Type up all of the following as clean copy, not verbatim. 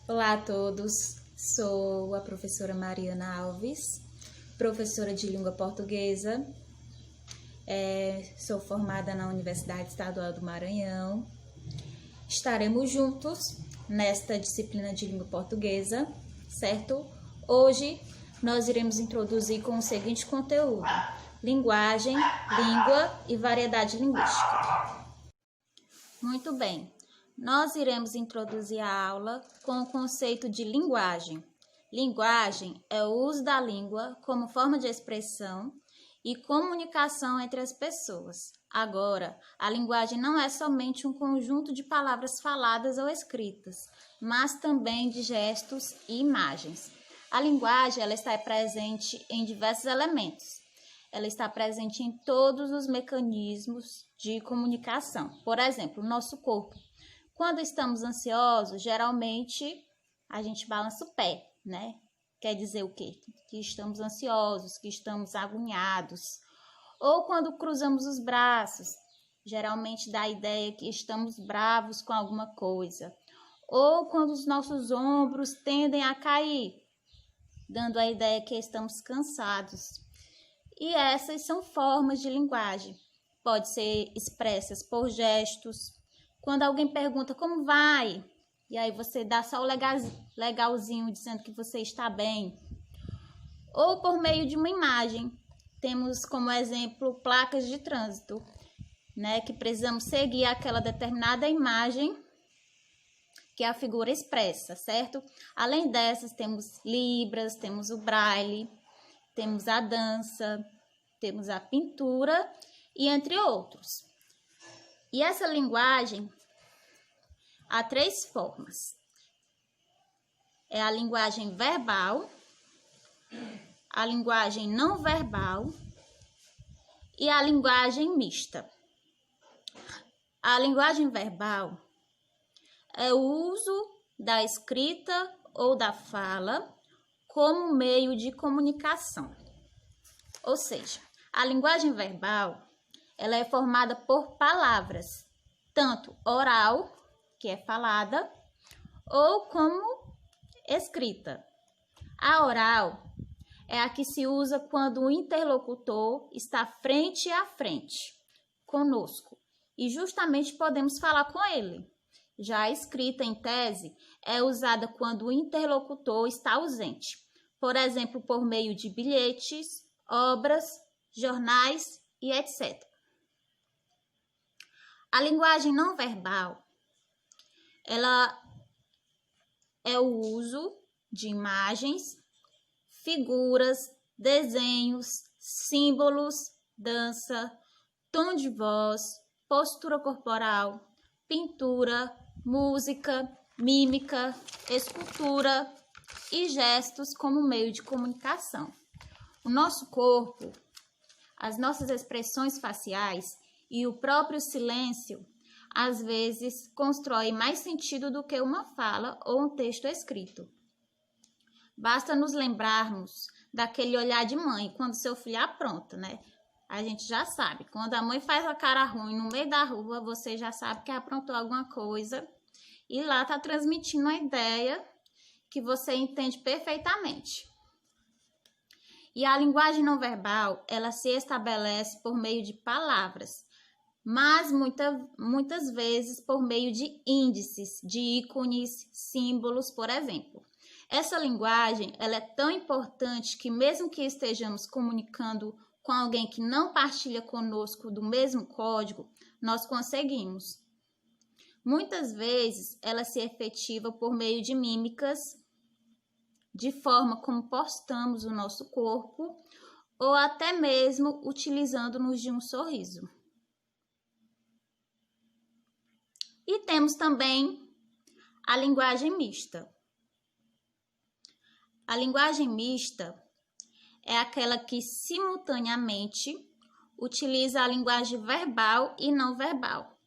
Olá a todos, sou a professora Mariana Alves, professora de língua portuguesa, sou formada na Universidade Estadual do Maranhão. Estaremos juntos nesta disciplina de língua portuguesa, certo? Hoje nós iremos introduzir com o seguinte conteúdo: linguagem, língua e variedade linguística. Muito bem. Nós iremos introduzir a aula com o conceito de linguagem. Linguagem é o uso da língua como forma de expressão e comunicação entre as pessoas. Agora, a linguagem não é somente um conjunto de palavras faladas ou escritas, mas também de gestos e imagens. A linguagem ela está presente em diversos elementos. Ela está presente em todos os mecanismos de comunicação. Por exemplo, o nosso corpo. Quando estamos ansiosos, geralmente a gente balança o pé, né? Quer dizer o quê? Que estamos ansiosos, que estamos agoniados. Ou quando cruzamos os braços, geralmente dá a ideia que estamos bravos com alguma coisa. Ou quando os nossos ombros tendem a cair, dando a ideia que estamos cansados. E essas são formas de linguagem. Pode ser expressas por gestos. Quando alguém pergunta como vai, e aí você dá só o legalzinho dizendo que você está bem. Ou por meio de uma imagem. Temos como exemplo placas de trânsito, né, que precisamos seguir aquela determinada imagem que a figura expressa, certo? Além dessas, temos libras, temos o braille, temos a dança, temos a pintura e entre outros. E essa linguagem há três formas. É a linguagem verbal, a linguagem não verbal e a linguagem mista. A linguagem verbal é o uso da escrita ou da fala como meio de comunicação. Ou seja, a linguagem verbal ela é formada por palavras, tanto oral, que é falada, ou como escrita. A oral é a que se usa quando o interlocutor está frente a frente conosco e justamente podemos falar com ele. Já a escrita em tese é usada quando o interlocutor está ausente, por exemplo, por meio de bilhetes, obras, jornais e etc. A linguagem não verbal, ela é o uso de imagens, figuras, desenhos, símbolos, dança, tom de voz, postura corporal, pintura, música, mímica, escultura e gestos como meio de comunicação. O nosso corpo, as nossas expressões faciais e o próprio silêncio, às vezes, constrói mais sentido do que uma fala ou um texto escrito. Basta nos lembrarmos daquele olhar de mãe, quando seu filho apronta, né? A gente já sabe, quando a mãe faz a cara ruim no meio da rua, você já sabe que aprontou alguma coisa e lá está transmitindo a ideia que você entende perfeitamente. E a linguagem não verbal, ela se estabelece por meio de palavras, mas muitas vezes por meio de índices, de ícones, símbolos, por exemplo. Essa linguagem ela é tão importante que mesmo que estejamos comunicando com alguém que não partilha conosco do mesmo código, nós conseguimos. Muitas vezes ela se efetiva por meio de mímicas, de forma como postamos o nosso corpo, ou até mesmo utilizando-nos de um sorriso. E temos também a linguagem mista. A linguagem mista é aquela que simultaneamente utiliza a linguagem verbal e não verbal.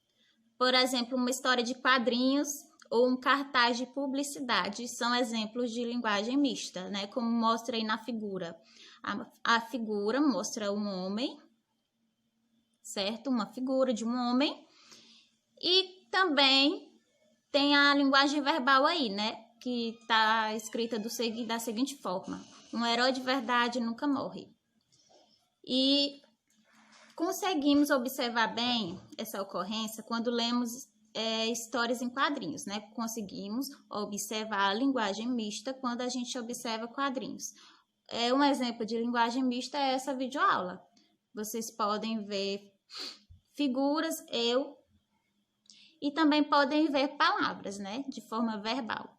Por exemplo, uma história de quadrinhos ou um cartaz de publicidade são exemplos de linguagem mista, né? Como mostra aí na figura. A figura mostra um homem, certo? Uma figura de um homem. E também tem a linguagem verbal aí, né? que está escrita da seguinte forma: um herói de verdade nunca morre. E conseguimos observar bem essa ocorrência quando lemos histórias em quadrinhos, né? Conseguimos observar a linguagem mista quando a gente observa quadrinhos. Um exemplo de linguagem mista é essa videoaula. Vocês podem ver figuras, e também podem ver palavras, né? De forma verbal.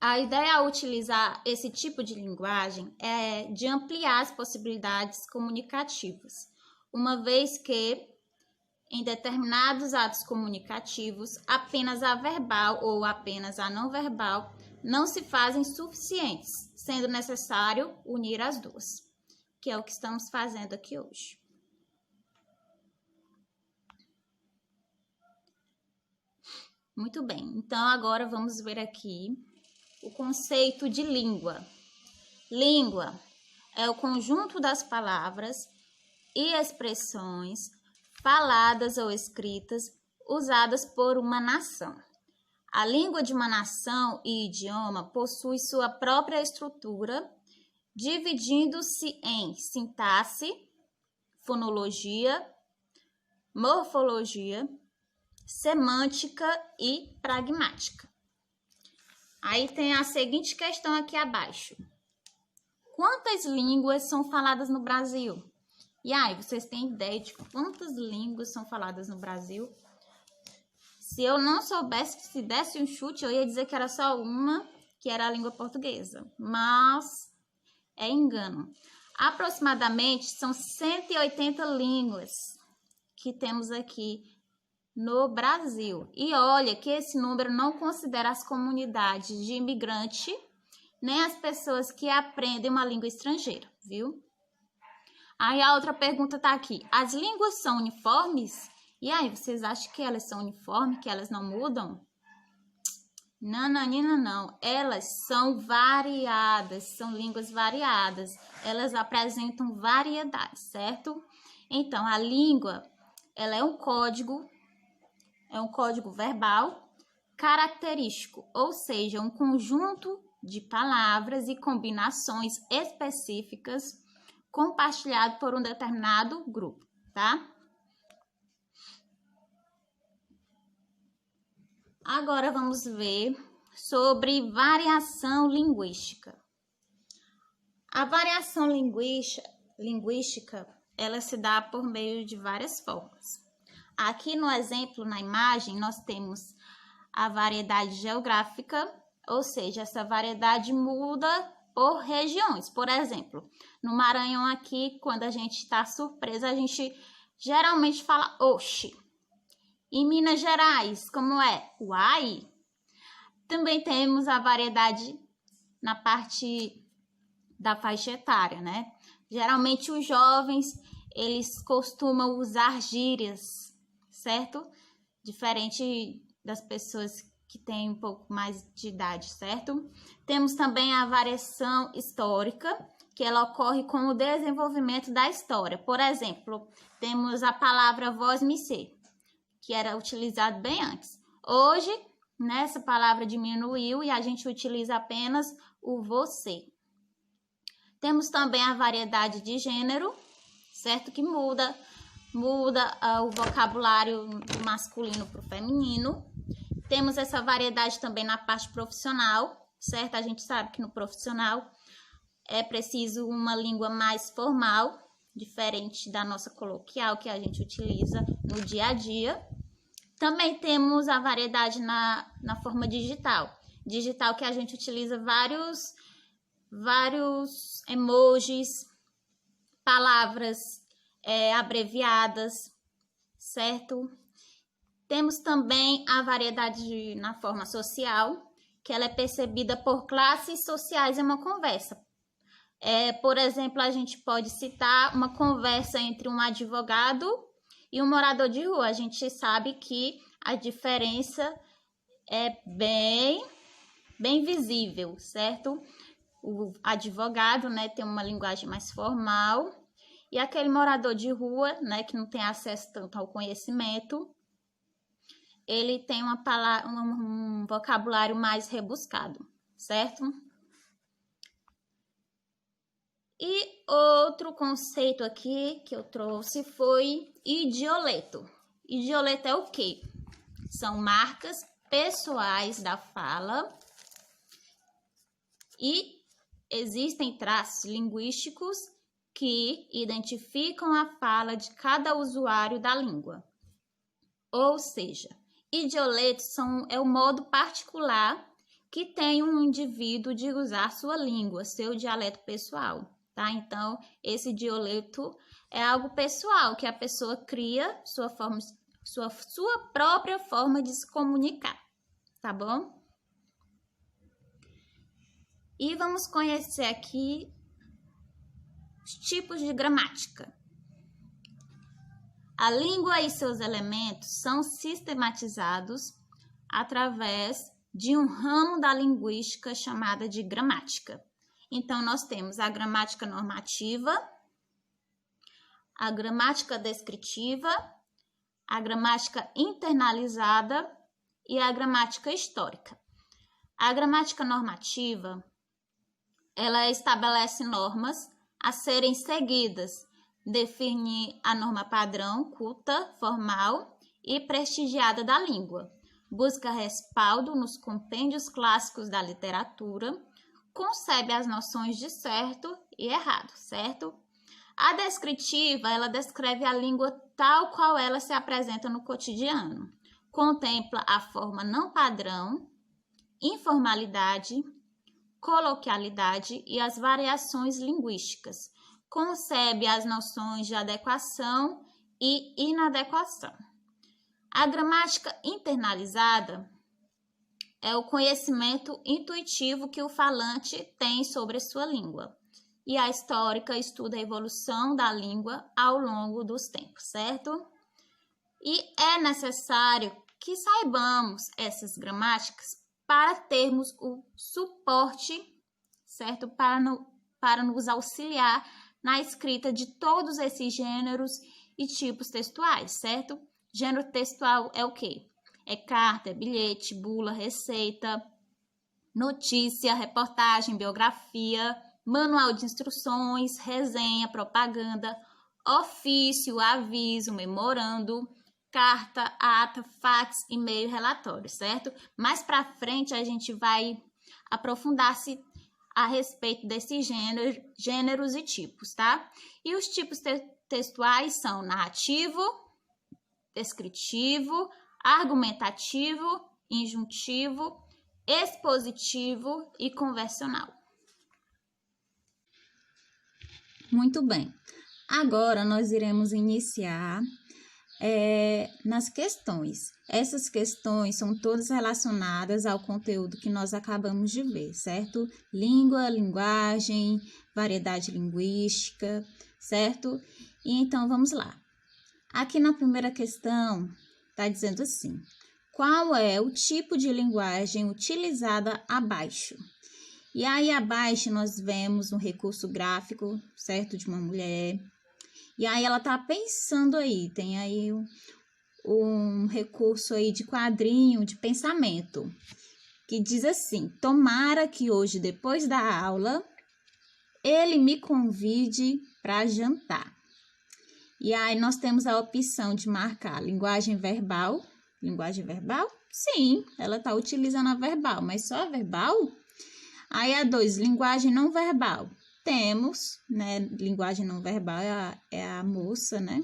A ideia ao utilizar esse tipo de linguagem é de ampliar as possibilidades comunicativas, uma vez que em determinados atos comunicativos, apenas a verbal ou apenas a não verbal não se fazem suficientes, sendo necessário unir as duas, que é o que estamos fazendo aqui hoje. Muito bem, então agora vamos ver aqui o conceito de língua. Língua é o conjunto das palavras e expressões faladas ou escritas usadas por uma nação. A língua de uma nação e idioma possui sua própria estrutura, dividindo-se em sintaxe, fonologia, morfologia, semântica e pragmática. Aí tem a seguinte questão aqui abaixo: quantas línguas são faladas no Brasil? E aí, vocês têm ideia de quantas línguas são faladas no Brasil? Se eu não soubesse, se desse um chute, eu ia dizer que era só uma, que era a língua portuguesa. Mas é engano. Aproximadamente são 180 línguas que temos aqui no Brasil. E olha que esse número não considera as comunidades de imigrante, nem as pessoas que aprendem uma língua estrangeira, viu? Aí a outra pergunta tá aqui: as línguas são uniformes? E aí, vocês acham que elas são uniformes, que elas não mudam? Não. Elas são variadas, são línguas variadas. Elas apresentam variedade, certo? Então, a língua, ela é um código verbal característico, ou seja, um conjunto de palavras e combinações específicas compartilhado por um determinado grupo, tá? Agora vamos ver sobre variação linguística. A variação linguística, ela se dá por meio de várias formas. Aqui no exemplo, na imagem, nós temos a variedade geográfica, ou seja, essa variedade muda por regiões. Por exemplo, no Maranhão aqui, quando a gente está surpresa, a gente geralmente fala oxi. Em Minas Gerais, como é? Uai. Também temos a variedade na parte da faixa etária, né? Geralmente os jovens, eles costumam usar gírias, certo? Diferente das pessoas que têm um pouco mais de idade, certo? Temos também a variação histórica, que ela ocorre com o desenvolvimento da história. Por exemplo, temos a palavra vós-me-ser, que era utilizado bem antes. Hoje, essa palavra diminuiu e a gente utiliza apenas o você. Temos também a variedade de gênero, certo? Que muda o vocabulário do masculino para o feminino. Temos essa variedade também na parte profissional, certo? A gente sabe que no profissional é preciso uma língua mais formal, diferente da nossa coloquial, que a gente utiliza no dia a dia. Também temos a variedade na forma digital. Digital que a gente utiliza vários emojis, palavras abreviadas, certo? Temos também a variedade na forma social, que ela é percebida por classes sociais em uma conversa. Por exemplo, a gente pode citar uma conversa entre um advogado e um morador de rua. A gente sabe que a diferença é bem visível, certo? O advogado, tem uma linguagem mais formal, e aquele morador de rua, que não tem acesso tanto ao conhecimento, ele tem uma palavra, um vocabulário mais rebuscado, certo? E outro conceito aqui que eu trouxe foi idioleto. Idioleto é o quê? São marcas pessoais da fala e existem traços linguísticos que identificam a fala de cada usuário da língua. Ou seja, idioletos é o modo particular que tem um indivíduo de usar sua língua, seu dialeto pessoal, tá? Então, esse idioleto é algo pessoal que a pessoa cria sua própria forma de se comunicar, tá bom? E vamos conhecer aqui os tipos de gramática. A língua e seus elementos são sistematizados através de um ramo da linguística chamada de gramática. Então, nós temos a gramática normativa, a gramática descritiva, a gramática internalizada e a gramática histórica. A gramática normativa, ela estabelece normas a serem seguidas, define a norma padrão, culta, formal e prestigiada da língua. Busca respaldo nos compêndios clássicos da literatura, concebe as noções de certo e errado, certo? A descritiva, ela descreve a língua tal qual ela se apresenta no cotidiano. Contempla a forma não padrão, informalidade, coloquialidade e as variações linguísticas. Concebe as noções de adequação e inadequação. A gramática internalizada é o conhecimento intuitivo que o falante tem sobre sua língua. E a histórica estuda a evolução da língua ao longo dos tempos, certo? E é necessário que saibamos essas gramáticas para termos o suporte, certo? Para nos auxiliar na escrita de todos esses gêneros e tipos textuais, certo? Gênero textual é o quê? É carta, é bilhete, bula, receita, notícia, reportagem, biografia, manual de instruções, resenha, propaganda, ofício, aviso, memorando, carta, ata, fax, e-mail, relatório, certo? Mais para frente a gente vai aprofundar-se a respeito desses gêneros e tipos, tá? E os tipos textuais são narrativo, descritivo, argumentativo, injuntivo, expositivo e conversional. Muito bem. Agora nós iremos iniciar nas questões. Essas questões são todas relacionadas ao conteúdo que nós acabamos de ver, certo? Língua, linguagem, variedade linguística, certo? E então, vamos lá. Aqui na primeira questão, está dizendo assim: qual é o tipo de linguagem utilizada abaixo? E aí, abaixo, nós vemos um recurso gráfico, certo? De uma mulher. E aí, ela tá pensando aí, tem aí um recurso aí de quadrinho, de pensamento, que diz assim: tomara que hoje, depois da aula, ele me convide para jantar. E aí, nós temos a opção de marcar linguagem verbal. Linguagem verbal? Sim, ela tá utilizando a verbal, mas só a verbal? Aí, a 2, linguagem não verbal. Temos, né, linguagem não verbal é a moça, né?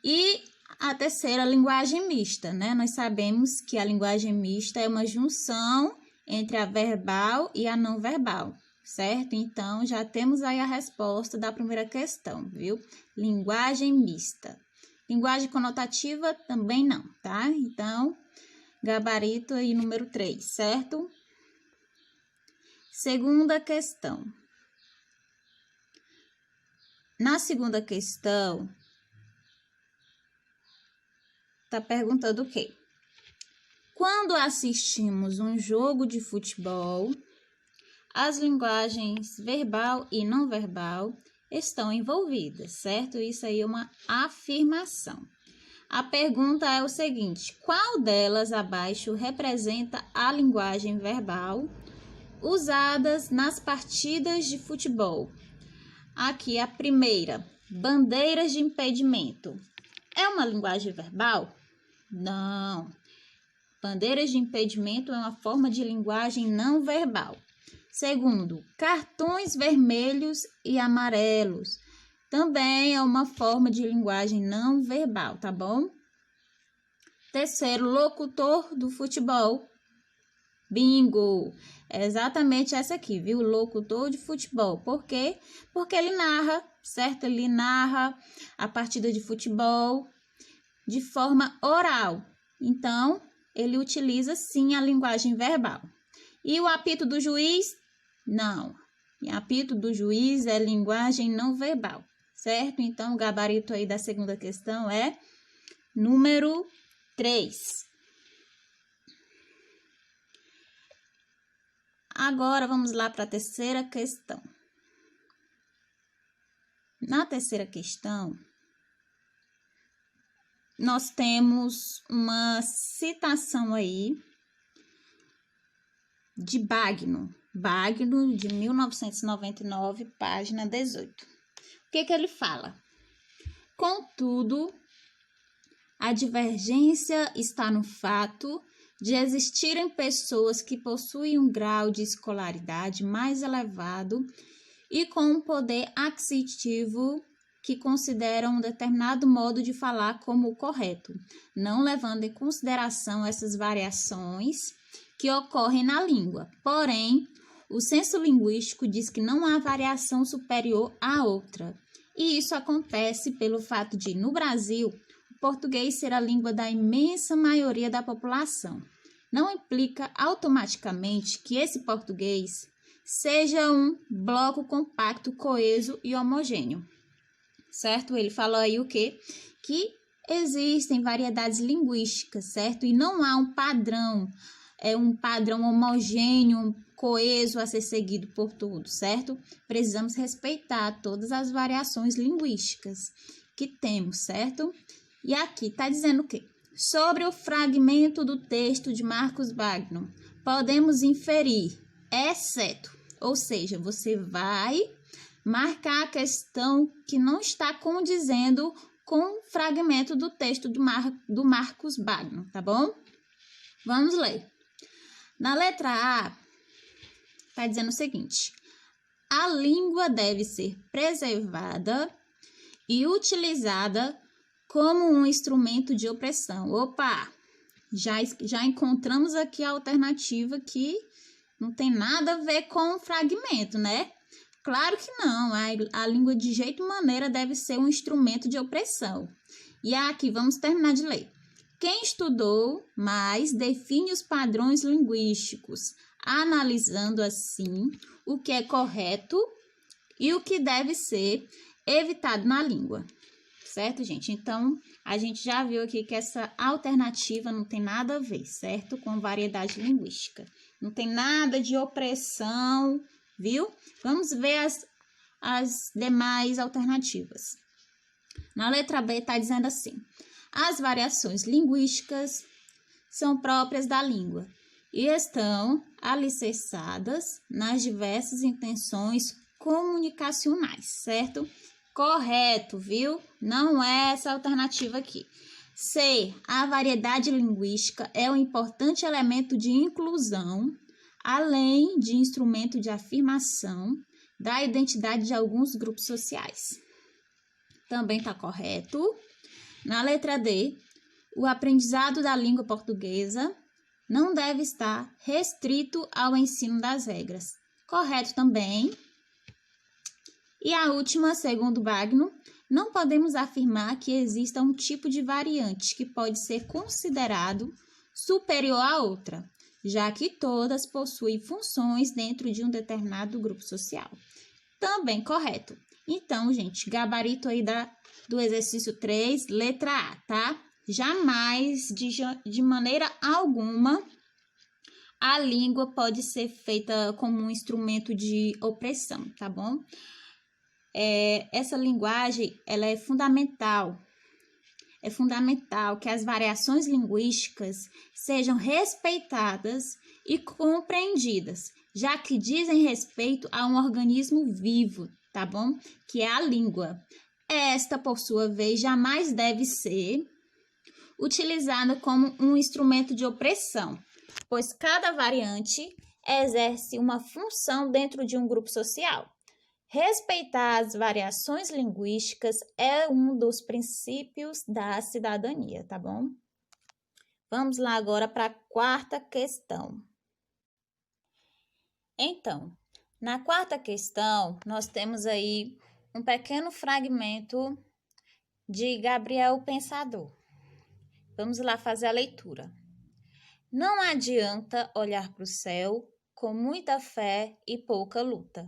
E a terceira, linguagem mista, né? Nós sabemos que a linguagem mista é uma junção entre a verbal e a não verbal, certo? Então, já temos aí a resposta da primeira questão, viu? Linguagem mista. Linguagem conotativa também não, tá? Então, gabarito aí número 3, certo? Segunda questão. Na segunda questão, está perguntando o quê? Quando assistimos um jogo de futebol, as linguagens verbal e não verbal estão envolvidas, certo? Isso aí é uma afirmação. A pergunta é o seguinte: qual delas abaixo representa a linguagem verbal usadas nas partidas de futebol? Aqui a primeira, bandeiras de impedimento. É uma linguagem verbal? Não. Bandeiras de impedimento é uma forma de linguagem não verbal. Segundo, cartões vermelhos e amarelos. Também é uma forma de linguagem não verbal, tá bom? Terceiro, locutor do futebol. Bingo! É exatamente essa aqui, viu? Locutor de futebol. Por quê? Porque ele narra, certo? Ele narra a partida de futebol de forma oral. Então, ele utiliza sim a linguagem verbal. E o apito do juiz? Não. O apito do juiz é linguagem não verbal, certo? Então, o gabarito aí da segunda questão é número 3. Agora, vamos lá para a terceira questão. Na terceira questão, nós temos uma citação aí de Bagno. Bagno, de 1999, página 18. O que ele fala? Contudo, a divergência está no fato de existirem pessoas que possuem um grau de escolaridade mais elevado e com um poder aquisitivo que consideram um determinado modo de falar como o correto, não levando em consideração essas variações que ocorrem na língua. Porém, o senso linguístico diz que não há variação superior à outra. E isso acontece pelo fato de, no Brasil, o português ser a língua da imensa maioria da população. Não implica automaticamente que esse português seja um bloco compacto, coeso e homogêneo. Certo? Ele falou aí o quê? Que existem variedades linguísticas, certo? E não há um padrão homogêneo, coeso a ser seguido por todos, certo? Precisamos respeitar todas as variações linguísticas que temos, certo? E aqui está dizendo o quê? Sobre o fragmento do texto de Marcos Bagno, podemos inferir, exceto, ou seja, você vai marcar a questão que não está condizendo com o fragmento do texto do Marcos Bagno, tá bom? Vamos ler. Na letra A, está dizendo o seguinte: a língua deve ser preservada e utilizada como um instrumento de opressão. Opa! Já encontramos aqui a alternativa que não tem nada a ver com o fragmento, né? Claro que não, a língua de jeito e maneira deve ser um instrumento de opressão. E aqui, vamos terminar de ler. Quem estudou mais define os padrões linguísticos, analisando assim o que é correto e o que deve ser evitado na língua. Certo, gente? Então, a gente já viu aqui que essa alternativa não tem nada a ver, certo? Com variedade linguística. Não tem nada de opressão, viu? Vamos ver as demais alternativas. Na letra B está dizendo assim: as variações linguísticas são próprias da língua e estão alicerçadas nas diversas intenções comunicacionais, certo? Correto, viu? Não é essa alternativa aqui. C. A variedade linguística é um importante elemento de inclusão, além de instrumento de afirmação da identidade de alguns grupos sociais. Também está correto. Na letra D, o aprendizado da língua portuguesa não deve estar restrito ao ensino das regras. Correto também. E a última, segundo Bagno, não podemos afirmar que exista um tipo de variante que pode ser considerado superior à outra, já que todas possuem funções dentro de um determinado grupo social. Também correto. Então, gente, gabarito aí do exercício 3, letra A, tá? Jamais, de maneira alguma, a língua pode ser feita como um instrumento de opressão, tá bom? Essa linguagem, ela é fundamental. é fundamental que as variações linguísticas sejam respeitadas e compreendidas, já que dizem respeito a um organismo vivo, tá bom? Que é a língua. Esta, por sua vez, jamais deve ser utilizada como um instrumento de opressão, pois cada variante exerce uma função dentro de um grupo social. Respeitar as variações linguísticas é um dos princípios da cidadania, tá bom? Vamos lá agora para a quarta questão. Então, na quarta questão, nós temos aí um pequeno fragmento de Gabriel o Pensador. Vamos lá fazer a leitura. Não adianta olhar para o céu com muita fé e pouca luta.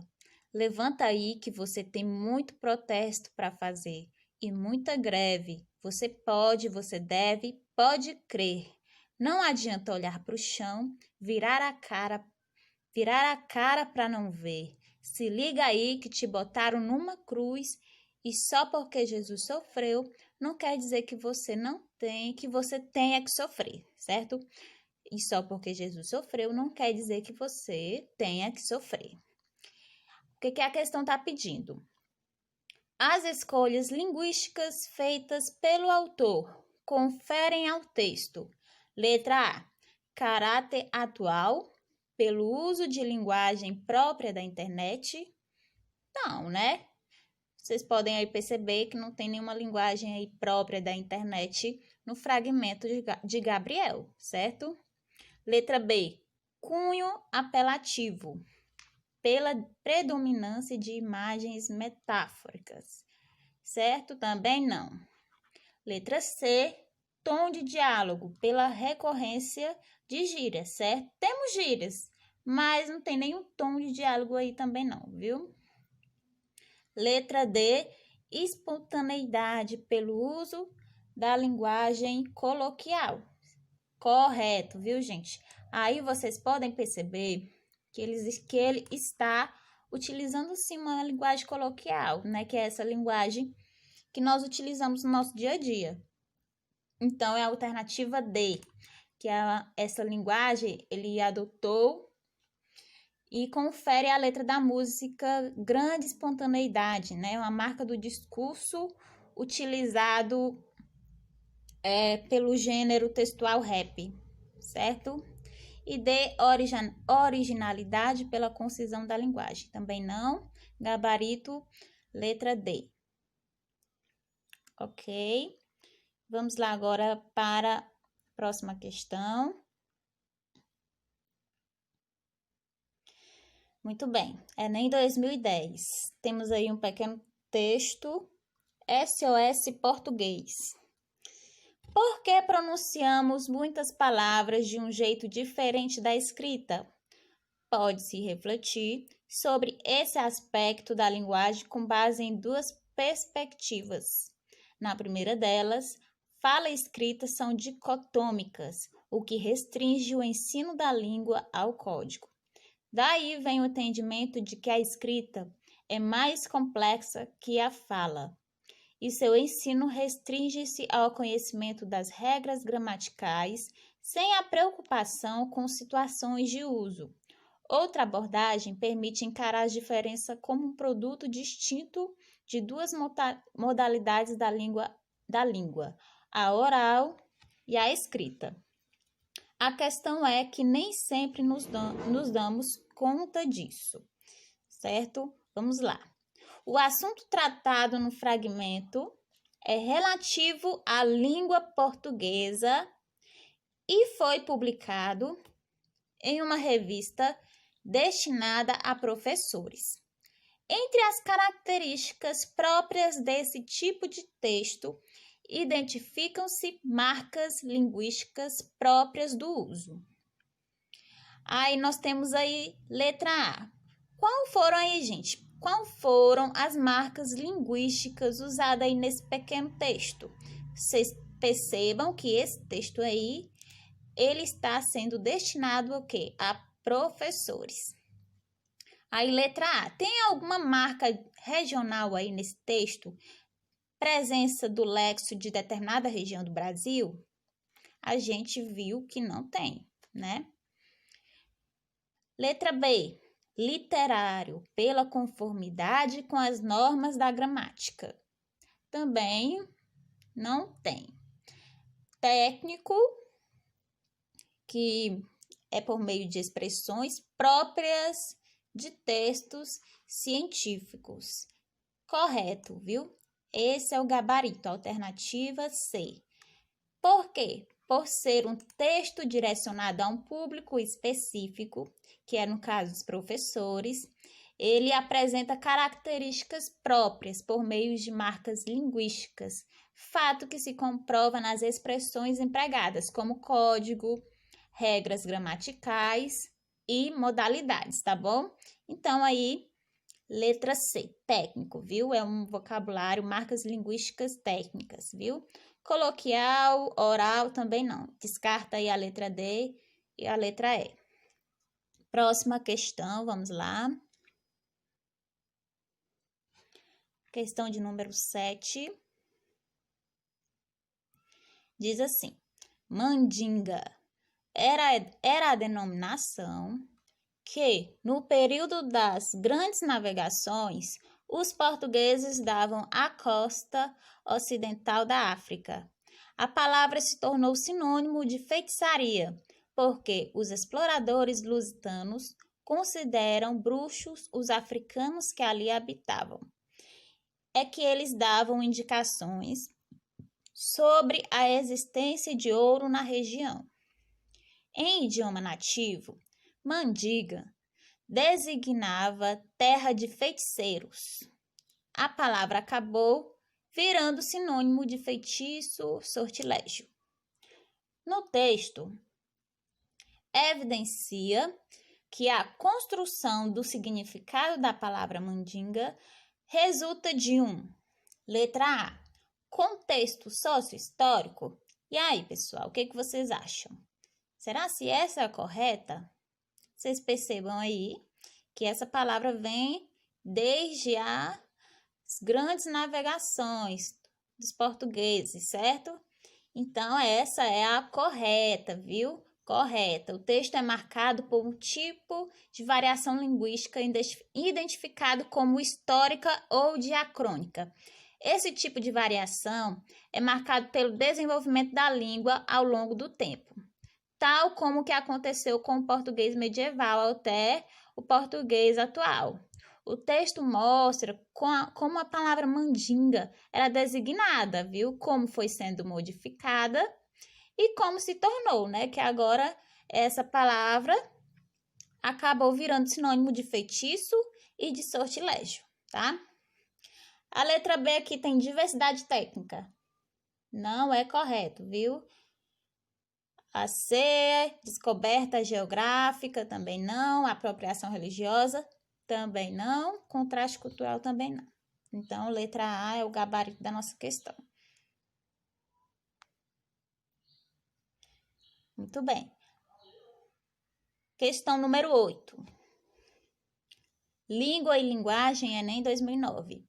Levanta aí que você tem muito protesto para fazer e muita greve. Você pode, você deve, pode crer. Não adianta olhar para o chão, virar a cara para não ver. Se liga aí que te botaram numa cruz e só porque Jesus sofreu, não quer dizer que você não tem, que você tenha que sofrer, certo? E só porque Jesus sofreu, não quer dizer que você tenha que sofrer. O que a questão está pedindo? As escolhas linguísticas feitas pelo autor conferem ao texto. Letra A. Caráter atual, pelo uso de linguagem própria da internet? Não, né? Vocês podem aí perceber que não tem nenhuma linguagem aí própria da internet no fragmento de Gabriel, certo? Letra B. Cunho apelativo, pela predominância de imagens metafóricas, certo? Também não. Letra C. Tom de diálogo, pela recorrência de gírias, certo? Temos gírias, mas não tem nenhum tom de diálogo aí também não, viu? Letra D. Espontaneidade, pelo uso da linguagem coloquial. Correto, viu, gente? Aí vocês podem perceber que ele está utilizando sim uma linguagem coloquial, né? Que é essa linguagem que nós utilizamos no nosso dia a dia. Então, é a alternativa D, que essa linguagem ele adotou e confere à letra da música grande espontaneidade, né? Uma marca do discurso utilizado pelo gênero textual rap, certo? E D, originalidade pela concisão da linguagem. Também não. Gabarito, letra D. Ok? Vamos lá agora para a próxima questão. Muito bem. Enem 2010. Temos aí um pequeno texto. SOS Português. Por que pronunciamos muitas palavras de um jeito diferente da escrita? Pode-se refletir sobre esse aspecto da linguagem com base em duas perspectivas. Na primeira delas, fala e escrita são dicotômicas, o que restringe o ensino da língua ao código. Daí vem o entendimento de que a escrita é mais complexa que a fala, e seu ensino restringe-se ao conhecimento das regras gramaticais, sem a preocupação com situações de uso. Outra abordagem permite encarar a diferença como um produto distinto de duas modalidades da língua, a oral e a escrita. A questão é que nem sempre nos damos conta disso, certo? Vamos lá. O assunto tratado no fragmento é relativo à língua portuguesa e foi publicado em uma revista destinada a professores. Entre as características próprias desse tipo de texto, identificam-se marcas linguísticas próprias do uso. Aí nós temos aí letra A. Qual foram as marcas linguísticas usadas aí nesse pequeno texto? Vocês percebam que esse texto aí, ele está sendo destinado ao quê? A professores. Aí letra A. Tem alguma marca regional aí nesse texto? presença do léxico de determinada região do Brasil? A gente viu que não tem, né? Letra B. Literário, pela conformidade com as normas da gramática. Também não tem. Técnico, que é por meio de expressões próprias de textos científicos. Correto, viu? Esse é o gabarito, alternativa C. Por quê? Por ser um texto direcionado a um público específico, que é no caso os professores, ele apresenta características próprias por meio de marcas linguísticas, fato que se comprova nas expressões empregadas, como código, regras gramaticais e modalidades, tá bom? Então, aí, letra C, técnico, viu? É um vocabulário, marcas linguísticas técnicas, viu? Coloquial, oral, também não. Descarta aí a letra D e a letra E. Próxima questão, vamos lá. Questão de número 7. Diz assim: mandinga era a denominação que, no período das grandes navegações, os portugueses davam à costa ocidental da África. A palavra se tornou sinônimo de feitiçaria, porque os exploradores lusitanos consideram bruxos os africanos que ali habitavam. É que eles davam indicações sobre a existência de ouro na região. Em idioma nativo, mandiga designava terra de feiticeiros. A palavra acabou virando sinônimo de feitiço, sortilégio. No texto, evidencia que a construção do significado da palavra mandinga resulta de letra A, contexto sócio-histórico. E aí, pessoal, o que vocês acham? Será se essa é a correta? Vocês percebam aí que essa palavra vem desde as grandes navegações dos portugueses, certo? Então, essa é a correta, viu? Correta. O texto é marcado por um tipo de variação linguística identificado como histórica ou diacrônica. Esse tipo de variação é marcado pelo desenvolvimento da língua ao longo do tempo, tal como o que aconteceu com o português medieval até o português atual. O texto mostra como a palavra mandinga era designada, viu? Como foi sendo modificada e como se tornou, né? Que agora essa palavra acabou virando sinônimo de feitiço e de sortilégio, tá? A letra B aqui tem diversidade técnica. Não é correto, viu? A C, descoberta geográfica, também não. Apropriação religiosa, também não. Contraste cultural, também não. Então, letra A é o gabarito da nossa questão. Muito bem. Questão número 8. Língua e linguagem, Enem 2009.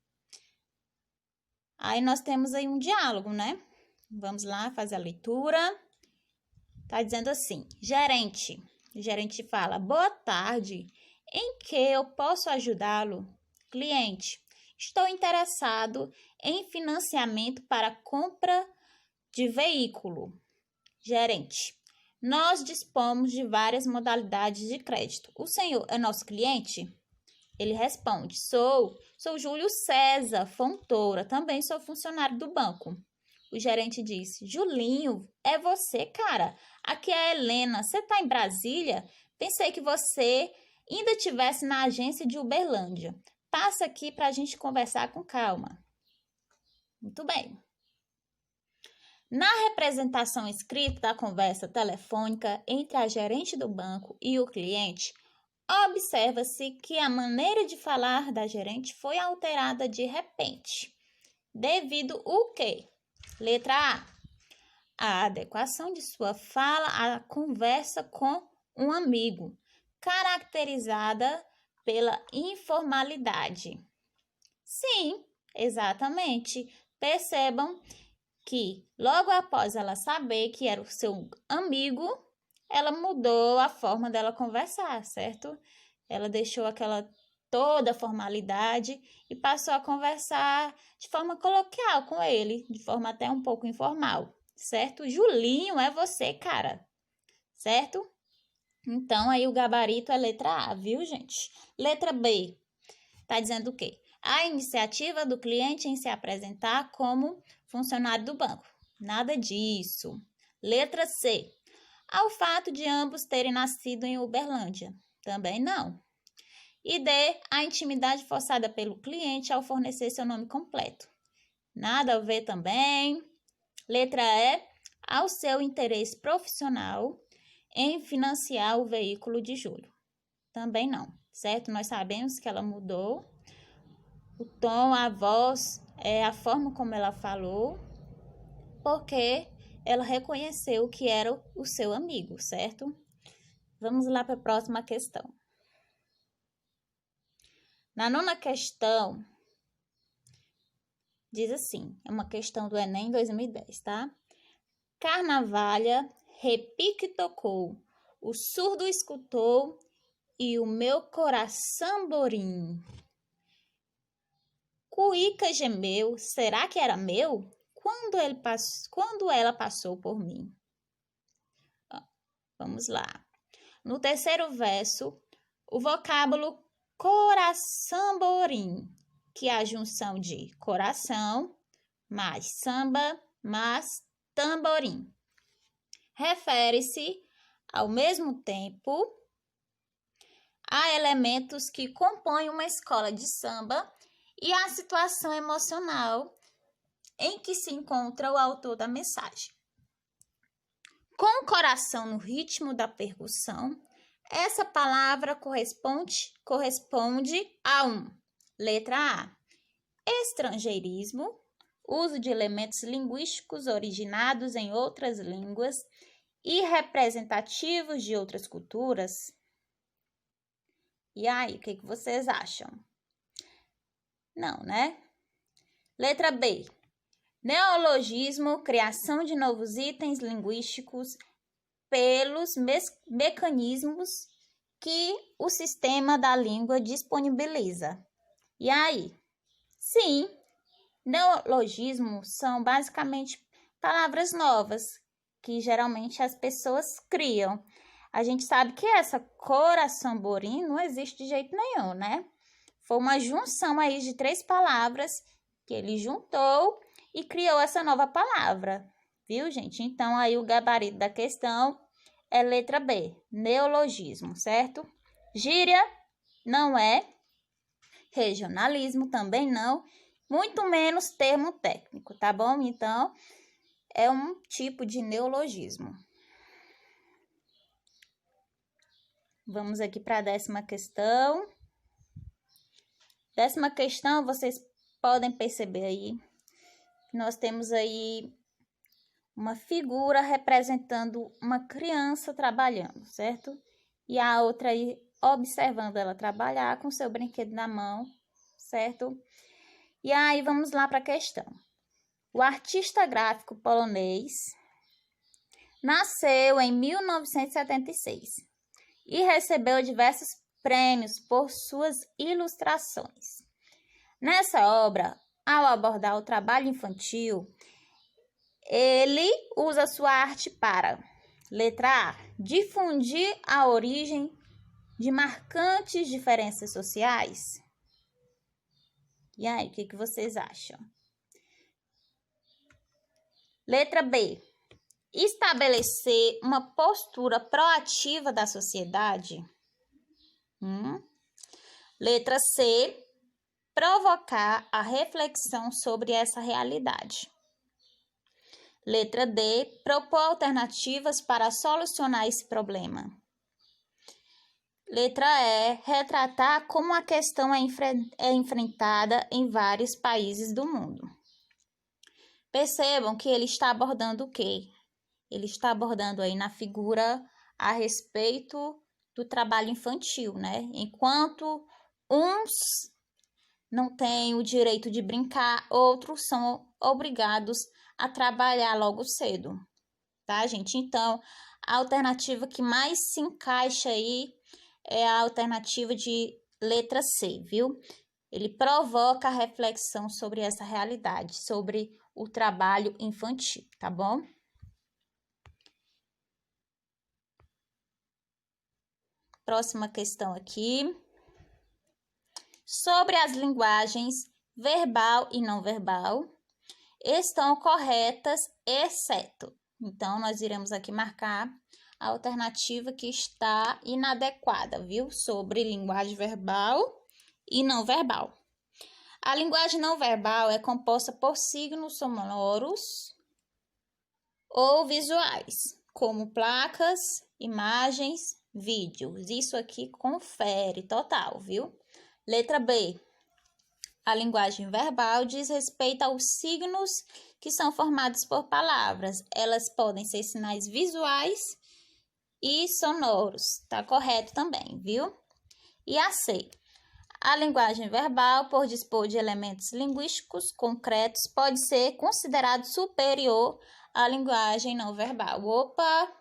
Aí nós temos aí um diálogo, né? Vamos lá fazer a leitura. Tá dizendo assim: gerente. O gerente fala: boa tarde, em que eu posso ajudá-lo? Cliente: estou interessado em financiamento para compra de veículo. Gerente: nós dispomos de várias modalidades de crédito. O senhor é nosso cliente? Ele responde: sou Júlio César Fontoura, também sou funcionário do banco. O gerente disse: Julinho, é você, cara? Aqui é a Helena. Você está em Brasília? Pensei que você ainda estivesse na agência de Uberlândia. Passa aqui para a gente conversar com calma. Muito bem. Na representação escrita da conversa telefônica entre a gerente do banco e o cliente, observa-se que a maneira de falar da gerente foi alterada de repente. Devido o quê? Letra A. A adequação de sua fala à conversa com um amigo, caracterizada pela informalidade. Sim, exatamente. Percebam que logo após ela saber que era o seu amigo, ela mudou a forma dela conversar, certo? Ela deixou aquela toda formalidade e passou a conversar de forma coloquial com ele, de forma até um pouco informal, certo? Julinho, é você, cara, certo? Então, aí o gabarito é letra A, viu, gente? Letra B, tá dizendo o quê? A iniciativa do cliente em se apresentar como funcionário do banco. Nada disso. Letra C, ao fato de ambos terem nascido em Uberlândia. Também não. E D, a intimidade forçada pelo cliente ao fornecer seu nome completo. Nada a ver também. Letra E, ao seu interesse profissional em financiar o veículo de Júlio. Também não, certo? Nós sabemos que ela mudou o tom, a voz, a forma como ela falou, porque ela reconheceu que era o seu amigo, certo? Vamos lá para a próxima questão. Na 9ª questão, diz assim, é uma questão do Enem 2010, tá? Carnavalha, repique tocou, o surdo escutou e o meu coração borim. Cuíca gemeu, será que era meu? Quando ela passou por mim. Vamos lá. No 3º verso, o vocábulo coração borim, que é a junção de coração mais samba mais tamborim. Refere-se, ao mesmo tempo, a elementos que compõem uma escola de samba e a situação emocional em que se encontra o autor da mensagem. Com o coração no ritmo da percussão, essa palavra corresponde a letra A, estrangeirismo, uso de elementos linguísticos originados em outras línguas e representativos de outras culturas. E aí, o que vocês acham? Não, né? Letra B, neologismo, criação de novos itens linguísticos pelos mecanismos que o sistema da língua disponibiliza. E aí? Sim, neologismos são basicamente palavras novas que geralmente as pessoas criam. A gente sabe que essa coração borim não existe de jeito nenhum, né? Foi uma junção aí de 3 palavras que ele juntou e criou essa nova palavra, viu, gente? Então, aí o gabarito da questão é letra B, neologismo, certo? Gíria não é, regionalismo também não, muito menos termo técnico, tá bom? Então, é um tipo de neologismo. Vamos aqui para a 10ª questão. 10ª questão, vocês podem perceber aí, nós temos aí uma figura representando uma criança trabalhando, certo? E a outra aí observando ela trabalhar com seu brinquedo na mão, certo? E aí vamos lá para a questão. O artista gráfico polonês nasceu em 1976 e recebeu diversos prêmios por suas ilustrações. Nessa obra, ao abordar o trabalho infantil, ele usa sua arte para, letra A, difundir a origem de marcantes diferenças sociais. E aí, o que vocês acham? Letra B, estabelecer uma postura proativa da sociedade. Letra C, provocar a reflexão sobre essa realidade. Letra D, propor alternativas para solucionar esse problema. Letra E, retratar como a questão é enfrentada em vários países do mundo. Percebam que ele está abordando o quê? Ele está abordando aí na figura a respeito do trabalho infantil, né? Enquanto uns não têm o direito de brincar, outros são obrigados a trabalhar logo cedo, tá, gente? Então, a alternativa que mais se encaixa aí é a alternativa de letra C, viu? Ele provoca a reflexão sobre essa realidade, sobre o trabalho infantil, tá bom? Próxima questão aqui. Sobre as linguagens verbal e não verbal, estão corretas, exceto. Então, nós iremos aqui marcar a alternativa que está inadequada, viu? Sobre linguagem verbal e não verbal. A linguagem não verbal é composta por signos sonoros ou visuais, como placas, imagens, vídeos. Isso aqui confere total, viu? Letra B. A linguagem verbal diz respeito aos signos que são formados por palavras. Elas podem ser sinais visuais e sonoros. Tá correto também, viu? E a C. A linguagem verbal, por dispor de elementos linguísticos concretos, pode ser considerado superior à linguagem não verbal. Opa,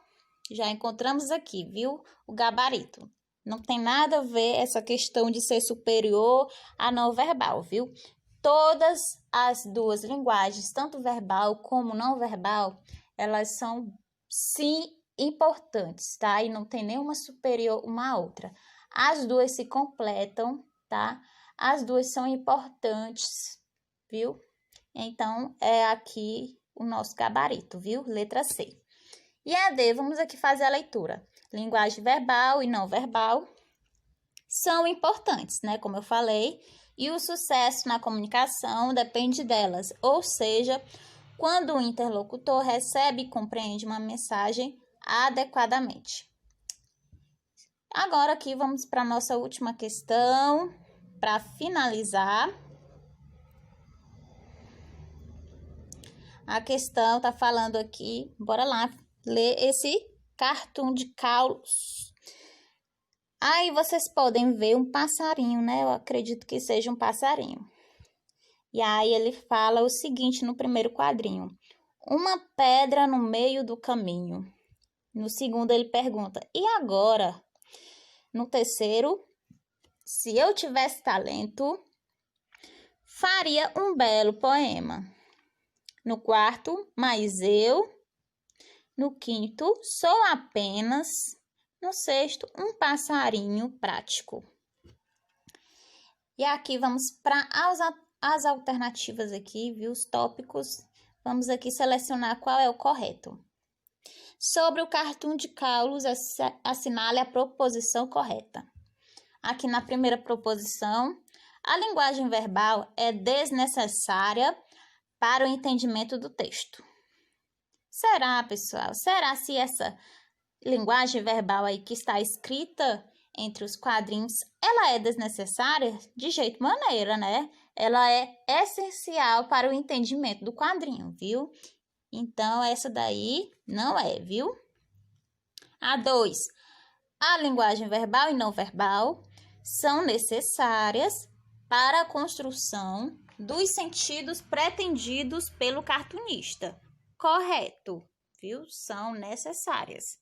já encontramos aqui, viu? O gabarito. Não tem nada a ver essa questão de ser superior à não verbal, viu? Todas as duas linguagens, tanto verbal como não verbal, elas são, sim, importantes, tá? E não tem nenhuma superior uma à outra. As duas se completam, tá? As duas são importantes, viu? Então, é aqui o nosso gabarito, viu? Letra C. E a D, vamos aqui fazer a leitura. Linguagem verbal e não verbal são importantes, né? Como eu falei, e o sucesso na comunicação depende delas, ou seja, quando o interlocutor recebe e compreende uma mensagem adequadamente. Agora aqui vamos para a nossa última questão, para finalizar. A questão está falando aqui, bora lá ler esse cartoon de Caulos. Aí vocês podem ver um passarinho, né? Eu acredito que seja um passarinho. E aí ele fala o seguinte no primeiro quadrinho: uma pedra no meio do caminho. No segundo ele pergunta: e agora? No terceiro, se eu tivesse talento, faria um belo poema. No quarto, mas eu. No quinto, sou apenas. No sexto, um passarinho prático. E aqui vamos para as alternativas aqui, viu? Os tópicos. Vamos aqui selecionar qual é o correto. Sobre o cartoon de Caulos, assinale a proposição correta. Aqui na primeira proposição, a linguagem verbal é desnecessária para o entendimento do texto. Será, pessoal? Será se essa linguagem verbal aí que está escrita entre os quadrinhos, ela é desnecessária? De jeito maneira, né? Ela é essencial para o entendimento do quadrinho, viu? Então, essa daí não é, viu? A 2. A linguagem verbal e não verbal são necessárias para a construção dos sentidos pretendidos pelo cartunista. Correto, viu? São necessárias.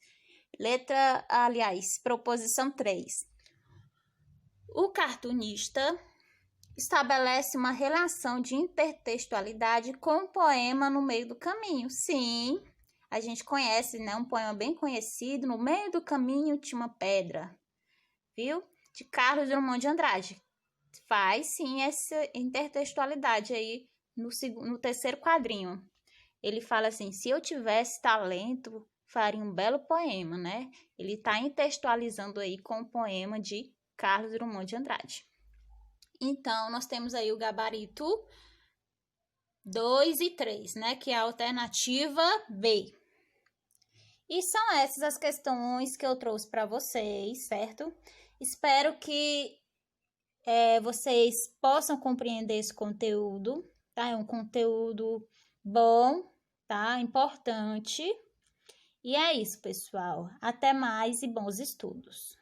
Proposição 3. O cartunista estabelece uma relação de intertextualidade com o poema no meio do caminho. Sim, a gente conhece, né? Um poema bem conhecido, No Meio do Caminho Tinha uma Pedra, viu? De Carlos Drummond de Andrade. Faz, sim, essa intertextualidade aí no terceiro quadrinho. Ele fala assim: se eu tivesse talento, faria um belo poema, né? Ele está intertextualizando aí com o poema de Carlos Drummond de Andrade. Então, nós temos aí o gabarito 2 e 3, né? Que é a alternativa B. E são essas as questões que eu trouxe para vocês, certo? Espero que vocês possam compreender esse conteúdo, tá? É um conteúdo bom, tá? Importante. E é isso, pessoal. Até mais e bons estudos.